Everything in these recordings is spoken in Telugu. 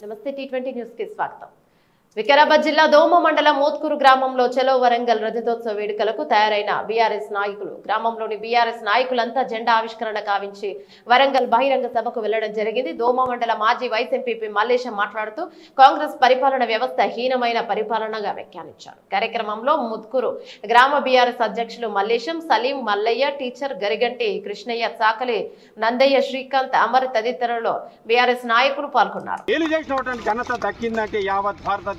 నమస్తే టీ20 న్యూస్ కి స్వాగతం. వికారాబాద్ జిల్లా దోమ మండలం మోత్కూరు గ్రామంలో చలో వరంగల్ రజతోత్సవ వేడుకలకు తయారైన బీఆర్ఎస్ నాయకులు గ్రామంలోని బీఆర్ఎస్ నాయకులంతా జెండా ఆవిష్కరణ కావించి వరంగల్ బహిరంగ సభకు వెళ్లడం జరిగింది. దోమ మండల మాజీ వైస్ ఎంపీ మల్లేశం మాట్లాడుతూ కాంగ్రెస్ పరిపాలన వ్యవస్థ హీనమైన పరిపాలనగా వ్యాఖ్యానించారు. కార్యక్రమంలో మోత్కూరు గ్రామ బీఆర్ఎస్ అధ్యక్షులు మల్లేశం, సలీం, మల్లయ్య, టీచర్ గరిగంటి కృష్ణయ్య, చాకలి నందయ్య, శ్రీకాంత్, అమర్ తదితరులు బీఆర్ఎస్ నాయకులు పాల్గొన్నారు.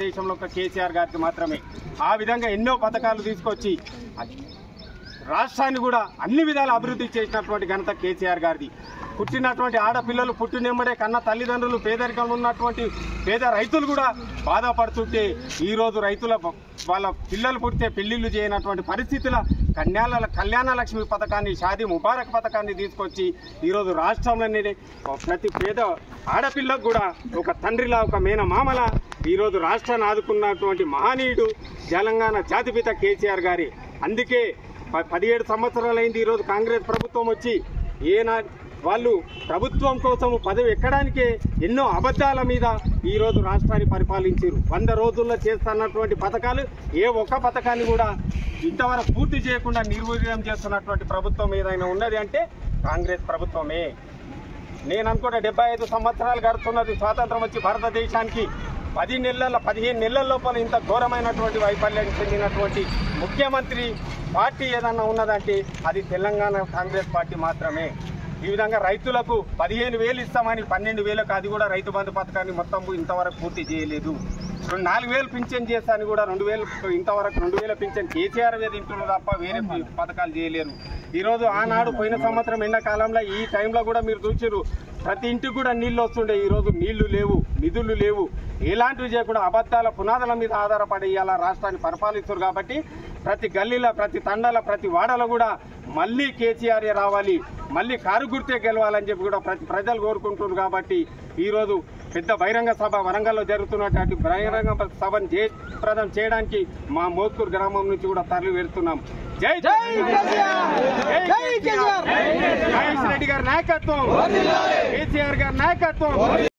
దేశంలో ఒక కేసీఆర్ గారికి మాత్రమే. ఆ విధంగా ఎన్నో పథకాలు తీసుకొచ్చి రాష్ట్రాన్ని కూడా అన్ని విధాల అభివృద్ధి చేసినటువంటి ఘనత కేసీఆర్ గారిది. పుట్టినటువంటి ఆడపిల్లలు పుట్టినెమ్మడే కన్న తల్లిదండ్రులు పేదరికంలో ఉన్నటువంటి పేద రైతులు కూడా బాధపడుతుంటే ఈరోజు రైతుల వాళ్ళ పిల్లలు పుడితే పెళ్లిళ్ళు చేయనటువంటి పరిస్థితుల కళ్యాణ లక్ష్మి పథకాన్ని, షాదీ ముబారక్ పథకాన్ని తీసుకొచ్చి ఈరోజు రాష్ట్రంలోనే ప్రతి పేద ఆడపిల్లకు కూడా ఒక తండ్రిలా, ఒక మేనమామలా ఈరోజు రాష్ట్రాన్ని ఆదుకున్నటువంటి మహనీయుడు తెలంగాణ జాతిపిత కేసీఆర్ గారి. అందుకే 17 సంవత్సరాలైంది ఈరోజు కాంగ్రెస్ ప్రభుత్వం వచ్చి. వాళ్ళు ప్రభుత్వం కోసం పదవి ఎక్కడానికే ఎన్నో అబద్ధాల మీద ఈరోజు రాష్ట్రాన్ని పరిపాలించారు. 100 రోజుల్లో చేస్తున్నటువంటి పథకాలు ఏ ఒక్క పథకాన్ని కూడా ఇంతవరకు పూర్తి చేయకుండా నిర్వీర్యం చేస్తున్నటువంటి ప్రభుత్వం ఏదైనా ఉన్నది అంటే కాంగ్రెస్ ప్రభుత్వమే. నేను అనుకుంటే 75 సంవత్సరాలు గడుస్తున్నది స్వాతంత్రం వచ్చి భారతదేశానికి. 15 నెలల లోపల ఇంత ఘోరమైనటువంటి వైఫల్యం చెందినటువంటి ముఖ్యమంత్రి పార్టీ ఏదన్నా ఉన్నదంటే అది తెలంగాణ కాంగ్రెస్ పార్టీ మాత్రమే. ఈ విధంగా రైతులకు 15,000 ఇస్తామని 12,000కు అది కూడా రైతు బంధు పథకాన్ని మొత్తం ఇంతవరకు పూర్తి చేయలేదు. 4,000 పింఛన్ చేస్తాను కూడా 2,000 ఇంతవరకు 2,000 పింఛన్ కేసీఆర్ మీద ఇంటున్నారు తప్ప వేరే పథకాలు చేయలేరు. ఈరోజు ఆనాడు పోయిన సంవత్సరం ఎండాకాలంలో ఈ టైంలో కూడా మీరు చూసారు, ప్రతి ఇంటికి కూడా నీళ్లు వస్తుండే. ఈరోజు నీళ్లు లేవు, నిధులు లేవు, ఎలాంటివి చేయకుండా అబద్ధాల పునాదుల మీద ఆధారపడి ఇలా రాష్ట్రాన్ని పరిపాలిస్తారు. కాబట్టి ప్రతి గల్లీలో, ప్రతి తండాల, ప్రతి వాడలో కూడా మళ్ళీ కేసీఆర్ రావాలి, మళ్ళీ కారు గుర్తే గెలవాలని చెప్పి కూడా ప్రతి ప్రజలు కోరుకుంటున్నారు. కాబట్టి ఈరోజు పెద్ద బహిరంగ సభ వరంగల్లో జరుగుతున్నటువంటి బహిరంగ సభను జయప్రదం చేయడానికి మా మోత్కూరు గ్రామం నుంచి కూడా తరలి వెళ్తున్నాం. జై జై మహేష్ రెడ్డి గారి నాయకత్వం, కేసీఆర్ గారి నాయకత్వం.